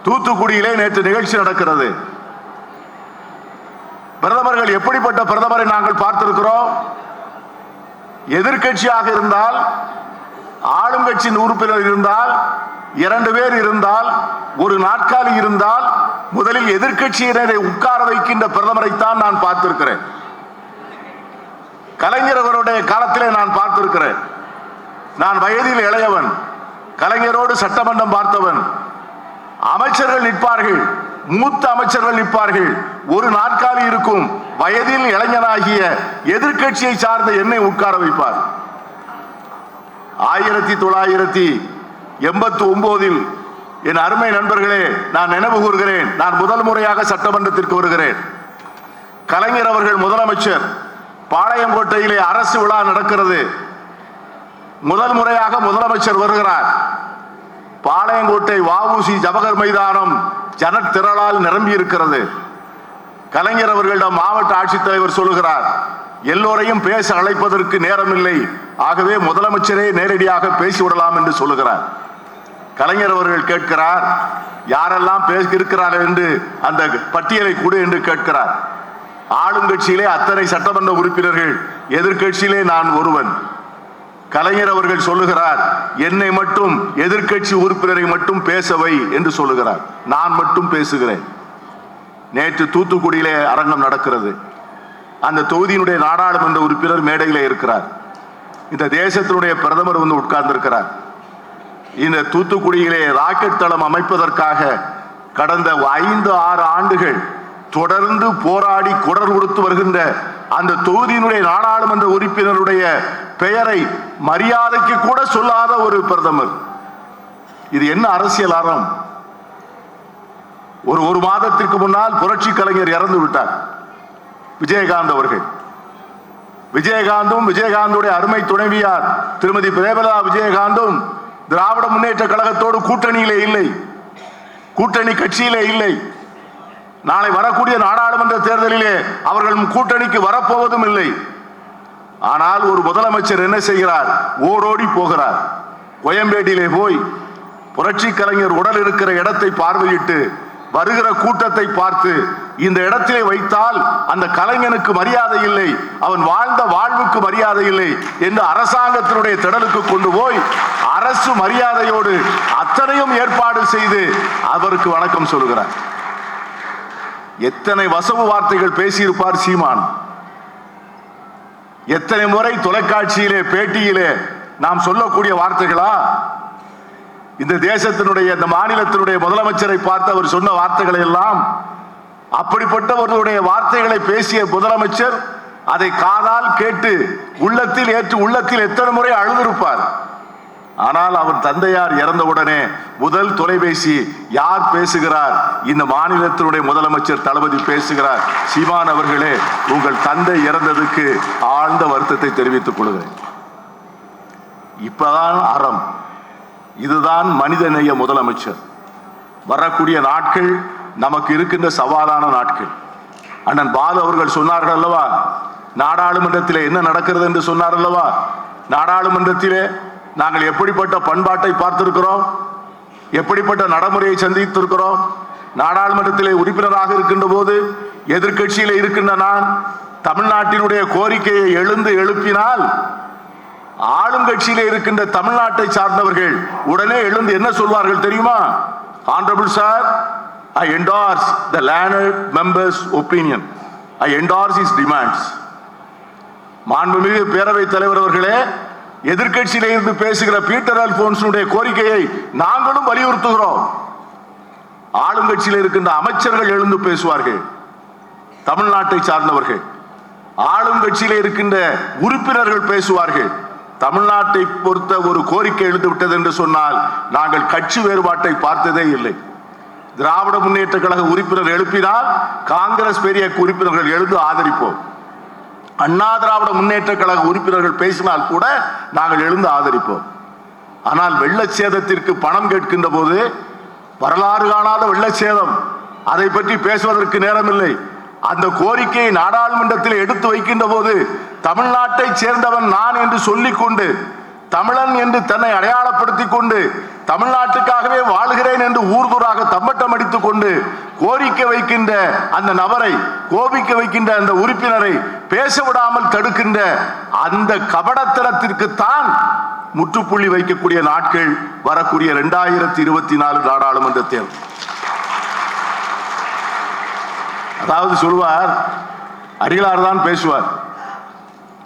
தூத்துக்குடியிலே நேற்று நிகழ்ச்சி நடக்கிறது. பிரதமர்கள் எப்படிப்பட்ட பிரதமரை நாங்கள் பார்த்திருக்கிறோம். எதிர்கட்சியாக இருந்தால், ஆளுங்கட்சியின் உறுப்பினர் இருந்தால், 2 பேர் இருந்தால், ஒரு நாற்காலி இருந்தால் முதலில் எதிர்கட்சியினரை உட்கார வைக்கின்ற பிரதமரைத்தான் நான் பார்த்திருக்கிறேன். கலைஞர் அவருடைய காலத்திலே நான் பார்த்திருக்கிறேன். நான் வயதில் இளையவன், கலைஞரோடு சட்டமன்றம் பார்த்தவன். அமைச்சர்கள் நிற்பார்கள், மூத்த அமைச்சர்கள் நிற்பார்கள், ஒரு நாற்காலி இருக்கும். வயதில் இளைஞனாகிய எதிர்கட்சியை சார்ந்த என்னை உட்கார வைப்பார். 1989 என் அருமை நண்பர்களே, நான் நினைவு கூறுகிறேன். நான் முதல் முறையாக சட்டமன்றத்திற்கு வருகிறேன். கலைஞர் அவர்கள் முதலமைச்சர். பாளையங்கோட்டையிலே அரசு விழா நடக்கிறது. முதல் முறையாக முதலமைச்சர் வருகிறார். பாளையங்கோட்டை வஉசி ஜவஹர் மைதானம் ஜனத்திரளால் நிரம்பி இருக்கிறது. கலைஞர் அவர்களிடம் மாவட்ட ஆட்சித்தலைவர் சொல்லுகிறார், எல்லோரையும் பேச அழைப்பதற்கு நேரமில்லை, ஆகவே முதலமைச்சரே நேரடியாக பேசிவிடலாம் என்று சொல்லுகிறார். கலைஞர் அவர்கள் கேட்கிறார், யாரெல்லாம் பேச இருக்கிறார்கள் என்று அந்த பட்டியலை கொடு என்று கேட்கிறார். ஆளுங்கட்சியிலே அத்தனை சட்டமன்ற உறுப்பினர்கள், எதிர்கட்சியிலே நான் ஒருவன். கலைஞர் அவர்கள் சொல்லுகிறார், என்னை மட்டும், எதிர்கட்சி உறுப்பினரை மட்டும் பேசவை என்று சொல்லுகிறார். நான் மட்டும் பேசுகிறேன். நேற்று தூத்துக்குடியிலே அரங்கம் நடக்கிறது. அந்த தொகுதியினுடைய நாடாளுமன்ற உறுப்பினர் மேடையிலே இருக்கிறார். இந்த தேசத்தினுடைய பிரதமர் வந்து உட்கார்ந்திருக்கிறார். இந்த தூத்துக்குடியிலே ராக்கெட் தளம் அமைப்பதற்காக கடந்த 5-6 ஆண்டுகள் தொடர்ந்து போராடி குரல் கொடுத்து வருகின்ற அந்த தொகுதியினுடைய நாடாளுமன்ற உறுப்பினருடைய பெயரை மரியாதைக்கு கூட சொல்லாத ஒரு பிரதமர். இது என்ன அரசியல் அறம்? ஒரு மாதத்திற்கு முன்னால் புரட்சி கலைஞர் இறந்து விட்டார், விஜயகாந்த் அவர்கள். விஜயகாந்தும் விஜயகாந்துடைய அருமை துணைவியார் திருமதி பிரேமலதா விஜயகாந்தும் திராவிட முன்னேற்ற கழகத்தோடு கூட்டணியிலே இல்லை, கூட்டணி கட்சியிலே இல்லை. நாளை வரக்கூடிய நாடாளுமன்ற தேர்தலிலே அவர்கள் கூட்டணிக்கு வரப்போவதும் இல்லை. ஆனால் ஒரு முதலமைச்சர் என்ன செய்கிறார்? ஓடோடி போகிறார். கோயம்பேட்டிலே போய் புரட்சி கலைஞர் உடல் இருக்கிற இடத்தை பார்வையிட்டு வருகிற கூட்டத்தை பார்த்து, இந்த இடத்திலே வைத்தால் அந்த கலைஞனுக்கு மரியாதை இல்லை, அவன் வாழ்ந்த வாழ்வுக்கு மரியாதை இல்லை என்று அரசாங்கத்தினுடைய திடலுக்கு கொண்டு போய் அரசு மரியாதையோடு அத்தனையும் ஏற்பாடு செய்து அவருக்கு வணக்கம் சொல்கிறார். எத்தனை வசவு வார்த்தைகள் பேசியிருப்பார் சீமான். எத்தனை முறை தொலைக்காட்சியிலே பேட்டியிலே நாம் சொல்லக்கூடிய வார்த்தைகளா? இந்த தேசத்தினுடைய, இந்த மாநிலத்தினுடைய முதலமைச்சரை பார்த்து அவர் சொன்ன வார்த்தைகளை எல்லாம், அப்படிப்பட்டவர்களுடைய வார்த்தைகளை பேசிய முதலமைச்சர் அதை காதால் கேட்டு உள்ளத்தில் ஏற்று உள்ளத்தில் எத்தனை முறை அழுதிருப்பார். ஆனால் அவர் தந்தையார் இறந்தவுடனே முதல் தொலைபேசி யார் பேசுகிறார்? இந்த மாநிலத்தினுடைய முதலமைச்சர் தளபதி பேசுகிறார். சீமான் அவர்களே, உங்கள் தந்தை இறந்ததுக்கு ஆழ்ந்த வருத்தத்தை தெரிவித்துக் கொள்கிறேன். இப்பதான் அறம். இதுதான் மனிதநேய முதலமைச்சர். வரக்கூடிய நாட்கள் நமக்கு இருக்கின்ற சவாலான நாட்கள். அண்ணன் பாலு அவர்கள் சொன்னார்கள் அல்லவா, நாடாளுமன்றத்திலே என்ன நடக்கிறது என்று சொன்னார் அல்லவா. நாடாளுமன்றத்திலே நாங்கள் எப்படிப்பட்ட பண்பாட்டை பார்த்திருக்கிறோம், எப்படிப்பட்ட நடைமுறையை சந்தித்திருக்கிறோம். நாடாளுமன்றத்திலே உறுப்பினராக இருக்கின்ற போது எதிர்கட்சியிலே இருக்கின்ற நான் தமிழ்நாட்டினுடைய கோரிக்கையை எழுப்பினால் ஆளுங்கட்சியிலே இருக்கின்ற தமிழ்நாட்டை சார்ந்தவர்கள் உடனே எழுந்து என்ன சொல்வார்கள் தெரியுமா? Honorable sir, I endorse the learned member's opinion. I endorse his demands. மாண்புமிகு பேரவைத் தலைவர் அவர்களே, எதிர்கட்சியிலே இருந்து பேசுகிற பீட்டர் அல்போன்ஸுடைய கோரிக்கையை நாங்களும் வலியுறுத்துகிறோம். ஆளுங்கட்சியில் இருக்கின்ற அமைச்சர்கள் எழுந்து பேசுவார்கள், தமிழ்நாட்டை சார்ந்தவர்கள். ஆளுங்கட்சியிலே இருக்கின்ற உறுப்பினர்கள் பேசுவார்கள். தமிழ்நாட்டை பொறுத்த ஒரு கோரிக்கை எழுந்து விட்டது என்று சொன்னால் நாங்கள் கட்சி வேறுபாட்டை பார்த்ததே இல்லை. திராவிட முன்னேற்ற கழக உறுப்பினர் எழுப்பினால் காங்கிரஸ் பெரிய உறுப்பினர்கள் எழுந்து ஆதரிப்போம். அண்ணா திராவிட முன்னேற்ற கழக உறுப்பினர்கள் பேசினால் கூட நாங்கள் எழுந்து ஆதரிப்போம். ஆனால் வெள்ளச்சேதத்திற்கு பணம் கேட்கின்ற போது, வரலாறு காணாத வெள்ளச்சேதம், அதை பற்றி பேசுவதற்கு நேரமில்லை. அந்த கோரிக்கையை நாடாளுமன்றத்தில் எடுத்து வைக்கின்ற போது தமிழ்நாட்டை சேர்ந்தவன் நான் என்று சொல்லிக்கொண்டு தமிழன் என்று தன்னை அடையாளப்படுத்திக் கொண்டு தமிழ்நாட்டுக்காகவே வாழ்கிறேன் என்று ஊர்தூராக தம்பட்டம் அடித்துக் கொண்டு கோரிக்கை வைக்கின்ற அந்த நபரை, கோபிக்க வைக்கின்ற அந்த உறுப்பினரை பேச விடாமல் தடுக்கின்ற அந்த கபடத்தனத்திற்குத்தான் முற்றுப்புள்ளி வைக்கக்கூடிய நாட்கள் வரக்கூடிய 2024 நாடாளுமன்ற தேர்தல். அதாவது சொல்வார், அடிகளார் தான் பேசுவார்.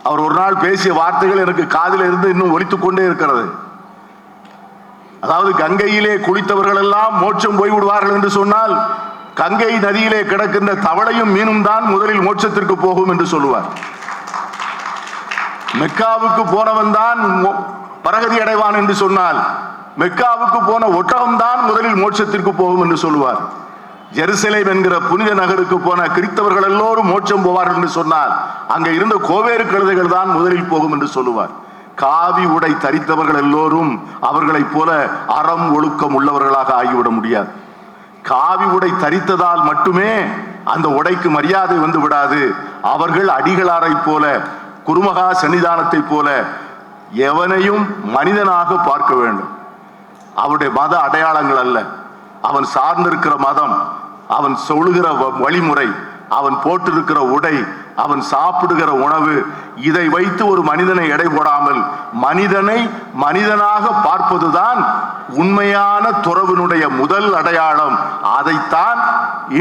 அவர் ஒரு நாள் பேசிய வார்த்தைகள் எனக்கு காதில் இருந்து இன்னும் ஒலித்துக் கொண்டே இருக்கிறது. அதாவது கங்கையிலே குளித்தவர்கள் எல்லாம் மோட்சம் போய்விடுவார்கள் என்று சொன்னால் கங்கை நதியிலே கிடக்கின்ற தவளையும் மீனும் தான் முதலில் மோட்சத்திற்கு போகும் என்று சொல்லுவார். மெக்காவுக்கு போனவன் தான் பரகதி அடைவான் என்று சொன்னால் மெக்காவுக்கு போன ஒட்டகம் தான் முதலில் மோட்சத்திற்கு போகும் என்று சொல்லுவார். ஜெருசலேம் என்கிற புனித நகருக்கு போன கிறிஸ்தவர்கள் எல்லோரும் மோட்சம் போவார்கள் என்று சொன்னால் அங்கே இருந்த கோவேறு கழுதைகள் தான் முதலில் போகும் என்று சொல்லுவார். காவி உடை தரித்தவர்கள் எல்லோரும் அவர்களைப் போல அறம் ஒழுக்கம் உள்ளவர்களாக ஆகிவிட முடியாது. காவி உடை தரித்ததால் மட்டுமே அந்த உடைக்கு மரியாதை வந்து விடாது. அவர்கள் அடிகளாரை போல, குருமகா சன்னிதானத்தை போல எவனையும் மனிதனாக பார்க்க வேண்டும். அவருடைய மத அடையாளங்கள் அல்ல, அவன் சார்ந்திருக்கிற மதம், அவன் சொல்லுகிற வழிமுறை, அவன் போட்டிருக்கிற உடை, அவன் சாப்பிடுகிற உணவு, இதை வைத்து ஒரு மனிதனை எடை போடாமல் மனிதனை மனிதனாக பார்ப்பதுதான் உண்மையான துறவினுடைய முதல் அடையாளம். அதைத்தான்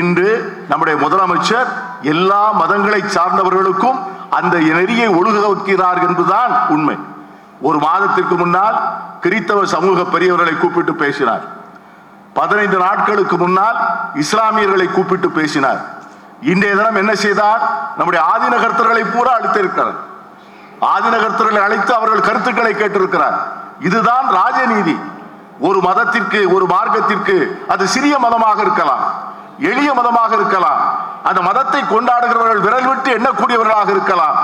இன்று நம்முடைய முதலமைச்சர் எல்லா மதங்களை சார்ந்தவர்களுக்கும் அந்த நெறியை ஒழுக வைக்கிறார் என்பதுதான் உண்மை. ஒரு மாதத்திற்கு முன்னால் கிறிஸ்தவ சமூக பெரியவர்களை கூப்பிட்டு பேசினார். 15 நாட்களுக்கு முன்னால் இஸ்லாமியர்களை கூப்பிட்டு பேசினார். இன்றைய தினம் என்ன செய்தார்? நம்முடைய ஆதீன கர்த்தர்களை பூரா அழைத்திருக்கிறார். ஆதீன கர்த்தர்களை அழைத்து அவர்கள் கருத்துக்களை கேட்டிருக்கிறார். இதுதான் ராஜநீதி. ஒரு மதத்திற்கு, ஒரு மார்க்கத்திற்கு, அது சிறிய மதமாக இருக்கலாம், எளிய மதமாக இருக்கலாம், அந்த மதத்தை கொண்டாடுகிறவர்கள் விரல் விட்டு எண்ணக்கூடியவர்களாக இருக்கலாம்.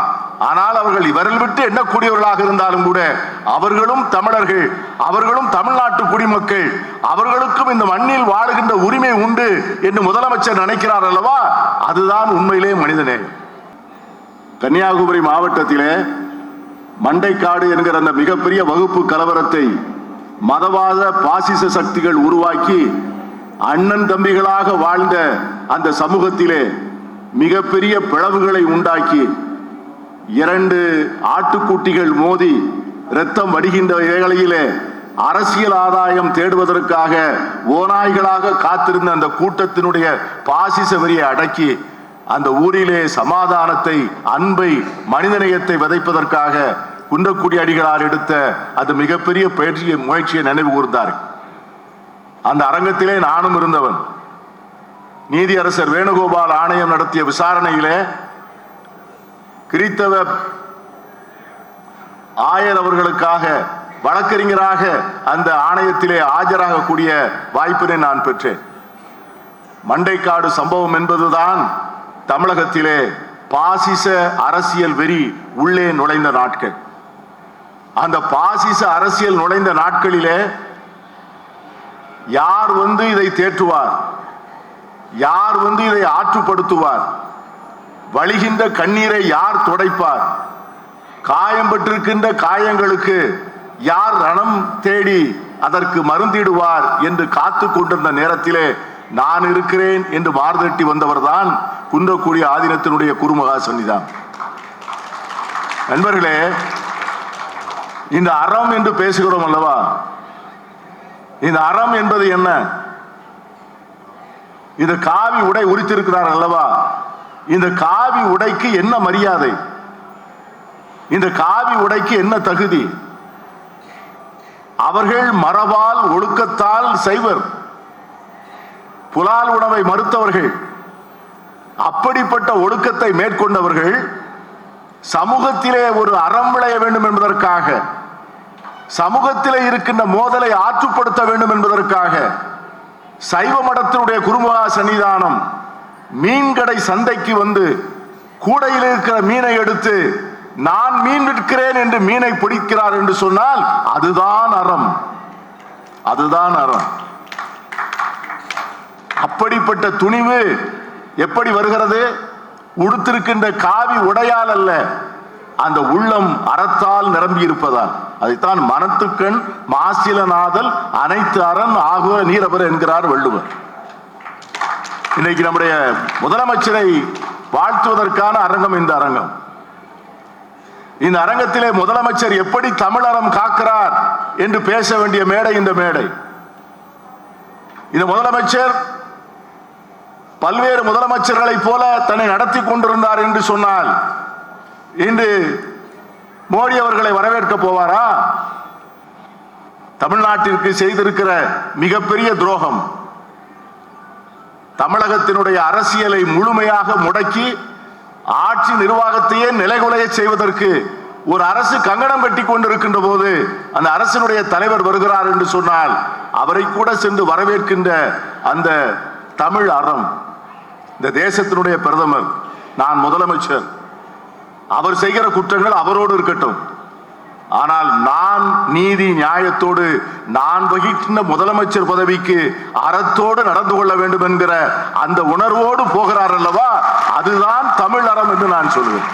ஆனால் அவர்கள் விரல் விட்டு எண்ணக்கூடியவர்களாக இருந்தாலும் கூட அவர்களும் தமிழர்கள், அவர்களும் தமிழ்நாட்டு குடிமக்கள், அவர்களுக்கும் இந்த மண்ணில் வாழுகின்ற உரிமை உண்டு என்று முதலமைச்சர் நினைக்கிறார் அல்லவா? அதுதான் உண்மையிலே மனிதநேயம். கன்னியாகுமரி மாவட்டத்திலே மண்டைக்காடு என்கிற அந்த மிகப்பெரிய வகுப்பு கலவரத்தை மதவாத பாசிச சக்திகள் உருவாக்கி அண்ணன் தம்பிகளாக வாழ்ந்த அந்த சமூகத்திலே மிகப்பெரிய பிளவுகளை உண்டாக்கி 2 ஆட்டுக்குட்டிகள் மோதி இரத்தம் வடிகின்ற வேளையிலே அரசியல் ஆதாயம் தேடுவதற்காக ஓநாய்களாக காத்திருந்த அந்த கூட்டத்தினுடைய பாசிச வெறியை அடக்கி அந்த ஊரிலே சமாதானத்தை, அன்பை, மனிதநேயத்தை விதைப்பதற்காக குன்றக்குடி அடிகளார் எடுத்த அந்த மிகப்பெரிய முயற்சியை நினைவு கூர்ந்தார். அந்த அரங்கத்திலே நானும் இருந்தவன். நீதியரசர் வேணுகோபால் ஆணையம் நடத்திய விசாரணையிலே கிறிஸ்தவ ஆயர் அவர்களுக்காக வழக்கறிஞராக அந்த ஆணையத்திலே ஆஜராகக்கூடிய வாய்ப்பினை நான் பெற்றேன். மண்டைக்காடு சம்பவம் என்பதுதான் தமிழகத்திலே பாசிச அரசியல் வெறி உள்ளே நுழைந்த நாட்கள். அந்த பாசிச அரசியல் நுழைந்த நாட்களிலே யார் வந்து இதை தேற்றுவார், யார் வந்து இதை ஆற்றுப்படுத்துவார், வழிகின்ற கண்ணீரை யார் துடைப்பார், காயம் பெற்றிருக்கின்ற காயங்களுக்கு யார் ரணம் தேடி அதற்கு மருந்திடுவார் என்று காத்து கொண்டிருந்த நேரத்திலே நான் இருக்கிறேன் என்று மார்தட்டி வந்தவர் தான் குன்றக்குடி ஆதீனத்தினுடைய குருமகா சன்னிதானம். நண்பர்களே, இந்த அறம் என்று பேசுகிறோம் அல்லவா? இந்த அறம் என்பது என்ன? இந்த காவி உடை உரித்திருக்கிறார் அல்லவா? இந்த காவி உடைக்கு என்ன மரியாதை? இந்த காவி உடைக்கு என்ன தகுதி? அவர்கள் மரபால் ஒழுக்கத்தால் செய்வர், புலால் உணவை மறுத்தவர்கள். அப்படிப்பட்ட ஒழுக்கத்தை மேற்கொண்டவர்கள் சமூகத்திலே ஒரு அறம் விளைய வேண்டும் என்பதற்காக, சமூகத்திலே இருக்கின்ற மோதலை ஆற்றுப்படுத்த வேண்டும் என்பதற்காக சைவ மடத்தினுடைய குருமகா சன்னிதானம் மீன்கடை சந்தைக்கு வந்து கூடையில் இருக்கிற மீனை எடுத்து நான் மீன் விற்கிறேன் என்று மீனை பிடிக்கிறார் என்று சொன்னால் அதுதான் அறம், அதுதான் அறம். அப்படிப்பட்ட துணிவு எப்படி வருகிறது? உடுத்திருக்கின்ற காவி உடையால் அல்ல, அந்த உள்ளம் அறத்தால் நிரம்பி இருப்பதால். அதைத்தான் மனத்துக்கண் மாசிலநாதல் அனைத்து அரண் ஆகுவ நீரவர் என்கிறார் வள்ளுவர். இன்னைக்கு நம்முடைய முதலமைச்சரை வாழ்த்துவதற்கான அரங்கம் இந்த அரங்கம். இந்த அரங்கத்திலே முதலமைச்சர் எப்படி தமிழறம் காக்கிறார் என்று பேச வேண்டிய மேடை இந்த மேடை. இந்த முதலமைச்சர் பல்வேறு முதலமைச்சர்களை போல தன்னை நடத்தி கொண்டிருந்தார் என்று சொன்னால் இன்று மோடி அவர்களை வரவேற்க போவாரா? தமிழ்நாட்டிற்கு செய்திருக்கிற மிகப்பெரிய துரோகம், தமிழகத்தினுடைய அரசியலை முழுமையாக முடக்கி ஆட்சி நிர்வாகத்தையே நிலைகுலைய செய்வதற்கு ஒரு அரசு கங்கணம் கட்டி கொண்டிருக்கின்ற போது அந்த அரசினுடைய தலைவர் வருகிறார் என்று சொன்னால் அவரை கூட சென்று வரவேற்கின்ற அந்த தமிழ் அறம், இந்த தேசத்தினுடைய பிரதமர், நான் முதலமைச்சர், அவர் செய்கிற குற்றங்கள் அவரோடு இருக்கட்டும், ஆனால் நான் நீதி நியாயத்தோடு நான் வகிக்கின்ற முதலமைச்சர் பதவிக்கு அறத்தோடு நடந்து கொள்ள வேண்டும் என்கிற அந்த உணர்வோடு போகிறார் அல்லவா, அதுதான் தமிழ் அறம் என்று நான் சொல்லுவேன்.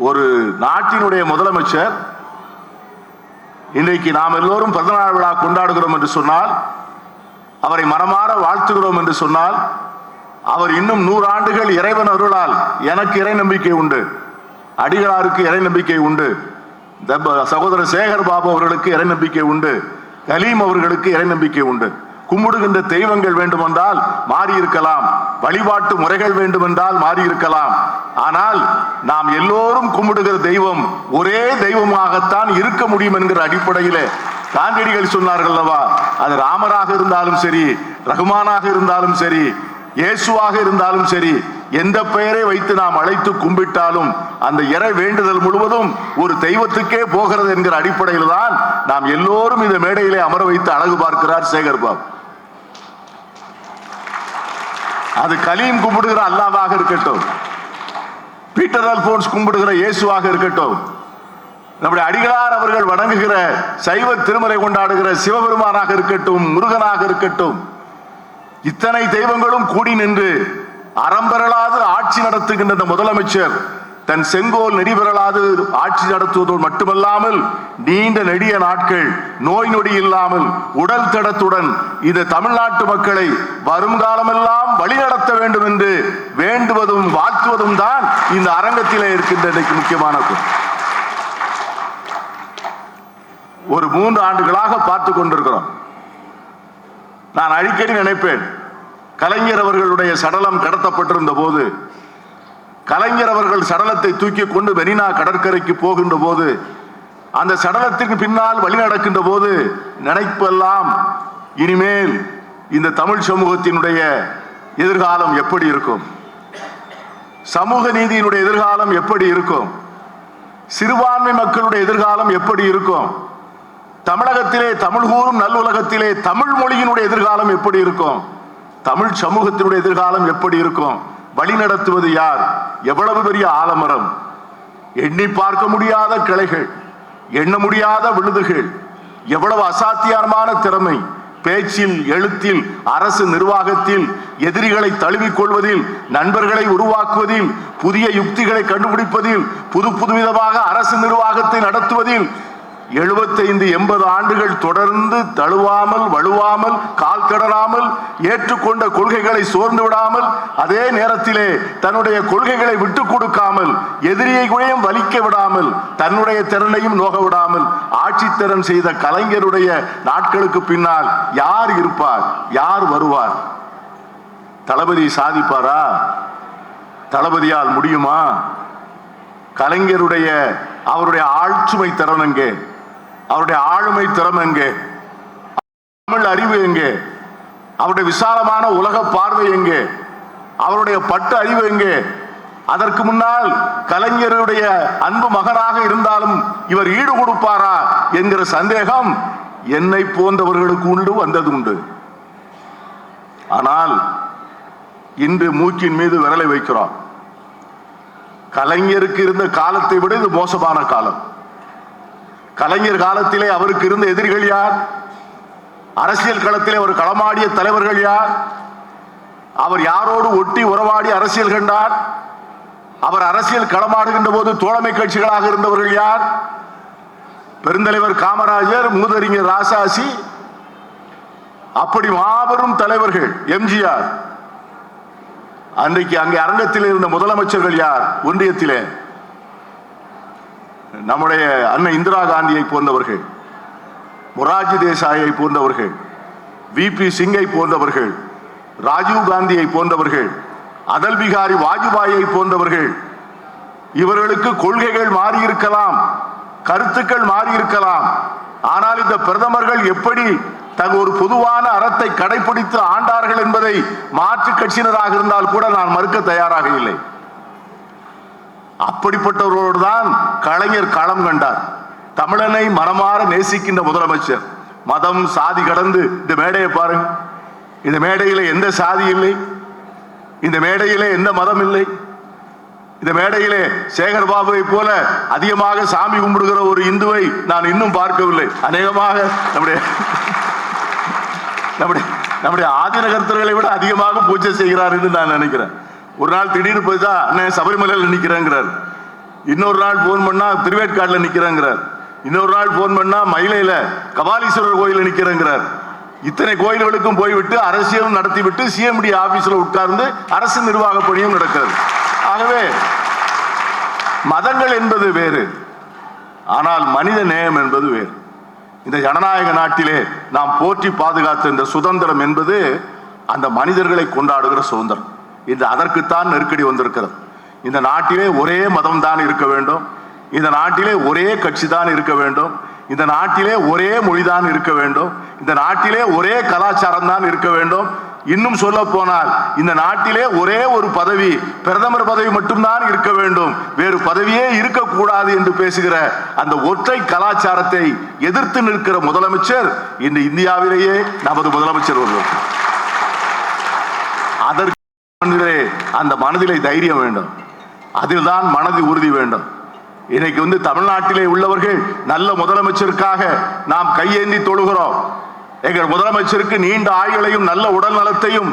ஒரு நாட்டினுடைய முதலமைச்சர் இன்றைக்கு நாம் எல்லோரும் பிறந்தநாள் விழா கொண்டாடுகிறோம் என்று சொன்னால், அவரை மனமாற வாழ்த்துகிறோம் என்று சொன்னால், அவர் இன்னும் 100 ஆண்டுகள் இறைவன் அருளால், எனக்கு இறை நம்பிக்கை உண்டு, அடிகளாருக்கு இறை நம்பிக்கை உண்டு, சகோதரர் சேகர் பாபு அவர்களுக்கு இறை நம்பிக்கை உண்டு, கலீம் அவர்களுக்கு இறை நம்பிக்கை உண்டு. கும்பிடுகின்ற தெய்வங்கள் வேண்டுமென்றால் மாறி இருக்கலாம், வழிபாட்டு முறைகள் வேண்டுமென்றால் மாறி இருக்கலாம், ஆனால் நாம் எல்லோரும் கும்பிடுகிற தெய்வம் ஒரே தெய்வமாகத்தான் இருக்க முடியும் என்கிற அடிப்படையில் காந்தியடிகள் சொன்னார்கள் அல்லவா, அது ராமராக இருந்தாலும் சரி, ரகுமானாக இருந்தாலும் சரி, இயேசுவாக இருந்தாலும் சரி, எந்த பெயரை வைத்து நாம் அழைத்து கும்பிட்டாலும் அந்த இறை வேண்டுதல் முழுவதும் ஒரு தெய்வத்துக்கே போகிறது என்கிற அடிப்படையில் தான் நாம் எல்லோரும் இந்த மேடையிலே அமர வைத்து அழகு பார்க்கிறார் சேகர் பாபு. அது கலீம் கும்பிடுகிற அல்லாவாக இருக்கட்டும், பீட்டர் அல்போன்ஸ் கும்பிடுகிற இயேசுவாக இருக்கட்டும், நம்முடைய அடிகளார் அவர்கள் வணங்குகிற சைவ திருமறை கொண்டாடுகிற சிவபெருமானாக இருக்கட்டும், முருகனாக இருக்கட்டும், இத்தனை தெய்வங்களும் கூடி நின்று அறம்பெறலாது ஆட்சி நடத்துகின்ற முதலமைச்சர் தன் செங்கோல் நெறிபெறலாது ஆட்சி நடத்துவதோடு மட்டுமல்லாமல் நீண்ட நெடிய நாட்கள் நோய் நொடி இல்லாமல் உடல் தடத்துடன் இந்த தமிழ்நாட்டு மக்களை வருங்காலமெல்லாம் வழிநடத்த வேண்டும் என்று வேண்டுவதும் வாழ்த்துவதும் தான் இந்த அரங்கத்திலே இருக்கின்ற முக்கியமான ஒரு 3 ஆண்டுகளாக பார்த்து கொண்டிருக்கிறோம். நான் அடிக்கடி நினைப்பேன், கலைஞர் அவர்களுடைய சடலம் கடத்தப்பட்டிருந்த போது, கலைஞர் அவர்கள் சடலத்தை தூக்கி கொண்டு மெரினா கடற்கரைக்கு போகின்ற போது, அந்த சடலத்திற்கு பின்னால் வழி நடக்கின்ற போது நினைப்பெல்லாம், இனிமேல் இந்த தமிழ் சமூகத்தினுடைய எதிர்காலம் எப்படி இருக்கும், சமூக நீதியினுடைய எதிர்காலம் எப்படி இருக்கும், சிறுபான்மை மக்களுடைய எதிர்காலம் எப்படி இருக்கும், தமிழகத்திலே தமிழ் கூறும் நல்லுலகத்திலே தமிழ் மொழியினுடைய எதிர்காலம் எப்படி இருக்கும், தமிழ் சமூகத்தினுடைய எதிர்காலம் எப்படி இருக்கும், வழி நடத்துவது யார், எவ்வளவு பெரிய ஆலமரம், எண்ணி பார்க்க முடியாத கிளைகள், எண்ண முடியாத விழுதுகள், எவ்வளவு அசாத்தியமான திறமை, பேச்சில், எழுத்தில், அரசு நிர்வாகத்தில், எதிரிகளை தழுவிக்கொள்வதில், நண்பர்களை உருவாக்குவதில், புதிய யுக்திகளை கண்டுபிடிப்பதில், புதுவிதமாக அரசு நிர்வாகத்தை நடத்துவதில் 75-80 ஆண்டுகள் தொடர்ந்து தழுவாமல், வலுவாமல், கால் கடறாமல், ஏற்றுக்கொண்ட கொள்கைகளை சோர்ந்து விடாமல், அதே நேரத்திலே தன்னுடைய கொள்கைகளை விட்டுக் கொடுக்காமல், எதிரியை கூடயும் வலிக்க விடாமல், தன்னுடைய திறனையும் நோக விடாமல் ஆட்சி திறன் செய்த கலைஞருடைய நாட்களுக்கு பின்னால் யார் இருப்பார், யார் வருவார்? தளபதி சாதிப்பாரா? தளபதியால் முடியுமா? கலைஞருடைய அவருடைய ஆட்சுமை திறன் எங்கே, அவருடைய ஆளுமை திறம் எங்கே, தமிழ் அறிவு எங்கே, அவருடைய விசாலமான உலக பார்வை எங்கே, அவருடைய பட்டு அறிவு எங்கே? அதற்கு முன்னால் கலைஞருடைய அன்பு மகனாக இருந்தாலும் இவர் ஈடு கொடுப்பாரா என்கிற சந்தேகம் என்னை போன்றவர்களுக்கு உண்டு, வந்தது உண்டு. ஆனால் இன்று மூக்கின் மீது விரலை வைக்கிறோம். கலைஞருக்கு இருந்த காலத்தை விட இது மோசமான காலம். கலைஞர் காலத்திலே அவருக்கு இருந்த எதிரிகள் யார்? அரசியல் களத்திலே ஒரு களமாடிய தலைவர்கள் யார்? அவர் யாரோடு ஒட்டி உறவாடி அரசியல் கண்டார்? அவர் அரசியல் களமாடுகின்ற போது தோழமை கட்சிகளாக இருந்தவர்கள் யார்? பெருந்தலைவர் காமராஜர், மூதறிஞர் ராசாசி, அப்படி மாபெரும் தலைவர்கள். எம்ஜிஆர். அன்றைக்கு அங்கே அரங்கத்தில் இருந்த முதலமைச்சர்கள் யார்? ஒன்றியத்திலே நம்முடைய அன்னை இந்திரா காந்தியை போன்றவர்கள், மொரார்ஜி தேசாயை போன்றவர்கள், விபி சிங்கை போன்றவர்கள், ராஜீவ் காந்தியை போன்றவர்கள், அடல் பிகாரி வாஜ்பாயை போன்றவர்கள். இவர்களுக்கு கொள்கைகள் மாறியிருக்கலாம், கருத்துக்கள் மாறியிருக்கலாம். ஆனால் இந்த பிரதமர்கள் எப்படி ஒரு பொதுவான அறத்தை கடைபிடித்து ஆண்டார்கள் என்பதை மாற்று கட்சியினராக இருந்தால் கூட நான் மறுக்க தயாராக இல்லை. அப்படிப்பட்டவர்களோடு தான் கலைஞர் களம் கண்டார். தமிழனை மனமாற நேசிக்கின்ற முதலமைச்சர். மதம் சாதி கடந்து இந்த மேடையை பாருங்க. இந்த மேடையில எந்த சாதி இல்லை, இந்த மேடையிலே எந்த மதம் இல்லை. இந்த மேடையிலே சேகர் பாபுவை போல அதிகமாக சாமி கும்பிடுகிற ஒரு இந்துவை நான் இன்னும் பார்க்கவில்லை. அநேகமாக நம்முடைய ஆதிநகர்த்தர்களை விட அதிகமாக பூஜை செய்கிறார் என்று நான் நினைக்கிறேன். ஒரு நாள் திடீர்னு போய்தான் அண்ணன் சபரிமலையில் நிற்கிறேங்கிறார், இன்னொரு நாள் போன் பண்ணா திருவேற்காட்டில் நிற்கிறேங்கிறார், இன்னொரு நாள் போன் பண்ணா மயிலையில கபாலீஸ்வரர் கோயிலில் நிற்கிறேங்கிறார். இத்தனை கோயில்களுக்கும் போய்விட்டு அரசியலும் நடத்திவிட்டு சிஎம்டி ஆபீஸ்ல உட்கார்ந்து அரசு நிர்வாக பணியும் நடக்கிறது. ஆகவே மதங்கள் என்பது வேறு, ஆனால் மனித நேயம் என்பது வேறு. இந்த ஜனநாயக நாட்டிலே நாம் போற்றி பாதுகாத்த இந்த சுதந்திரம் என்பது அந்த மனிதர்களை கொண்டாடுகிற சுதந்திரம். இன்று அதற்குத்தான் நெருக்கடி வந்திருக்கிறது. இந்த நாட்டிலே ஒரே மதம் தான் இருக்க வேண்டும், இந்த நாட்டிலே ஒரே கட்சி தான் இருக்க வேண்டும், இந்த நாட்டிலே ஒரே மொழிதான் இருக்க வேண்டும், இந்த நாட்டிலே ஒரே கலாச்சாரம் தான் இருக்க வேண்டும். இன்னும் சொல்ல போனால் இந்த நாட்டிலே ஒரே ஒரு பதவி, பிரதமர் பதவி மட்டும்தான் இருக்க வேண்டும், வேறு பதவியே இருக்கக்கூடாது என்று பேசுகிற அந்த ஒற்றை கலாச்சாரத்தை எதிர்த்து நிற்கிற முதலமைச்சர் இன்று இந்தியாவிலேயே நமது முதலமைச்சர் ஒருவர். அதற்கு அந்த மனதிலே தைரியம் வேண்டும், அதில்தான் மனது உறுதி வேண்டும். இன்னைக்கு தமிழ்நாட்டிலே உள்ளவர்கள் நல்ல முதலமைச்சருக்காக நாம் கையேந்தி தொழுகிறோம். எங்கள் முதலமைச்சருக்கு நீண்ட ஆயுளையும் நல்ல உடல் நலத்தையும்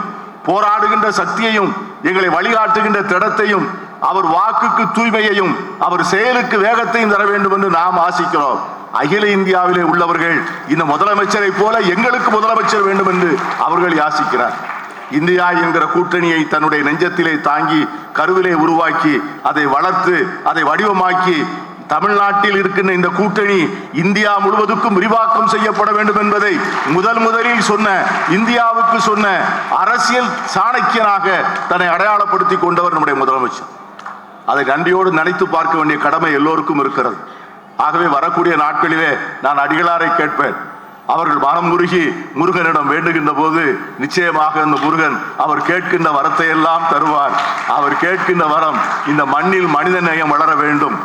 போராடுகின்ற சக்தியையும் எங்களை வழிகாட்டுகின்ற திடத்தையும் அவர் வாக்குக்கு தூய்மையையும் அவர் செயலுக்கு வேகத்தையும் தர வேண்டும் என்று நாம் ஆசிக்கிறோம். அகில இந்தியாவிலே உள்ளவர்கள் இந்த முதலமைச்சரை போல எங்களுக்கு முதலமைச்சர் வேண்டும் என்று அவர்கள் யாசிக்கிறார். இந்தியா என்கிற கூட்டணியை தன்னுடைய நெஞ்சத்திலே தாங்கி கருவிலே உருவாக்கி அதை வளர்த்து அதை வடிவமாக்கி தமிழ்நாட்டில் இருக்கின்ற இந்த கூட்டணி இந்தியா முழுவதுக்கும் விரிவாக்கம் செய்யப்பட வேண்டும் என்பதை முதலில் சொன்ன, இந்தியாவுக்கு சொன்ன அரசியல் சாணக்கியனாக தன்னை அடையாளப்படுத்திக் கொண்டவர் நம்முடைய முதலமைச்சர். அதை நன்றியோடு நினைத்து பார்க்க வேண்டிய கடமை எல்லோருக்கும் இருக்கிறது. ஆகவே வரக்கூடிய நாட்களிலே நான் அடிகளாரை கேட்பேன், அவர்கள் மனம் முருகி முருகனிடம் வேண்டுகின்ற போது நிச்சயமாக அந்த முருகன் அவர் கேட்கின்ற வரத்தை எல்லாம் தருவார். அவர் கேட்கின்ற வரம் இந்த மண்ணில் மனித நேயம் வளர வேண்டும்,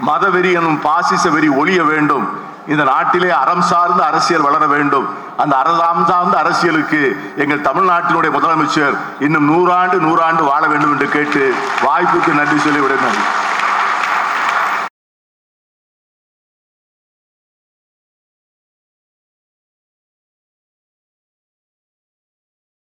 மதவெறி எனும் பாசிச வெறி ஒழிய வேண்டும், இந்த நாட்டிலே அறம் சார்ந்த அரசியல் வளர வேண்டும். அந்த அறம் சார்ந்த அரசியலுக்கு எங்கள் தமிழ்நாட்டினுடைய முதலமைச்சர் இன்னும் 100 ஆண்டு வாழ வேண்டும் என்று கேட்டு வாய்ப்புக்கு நன்றி சொல்லி விட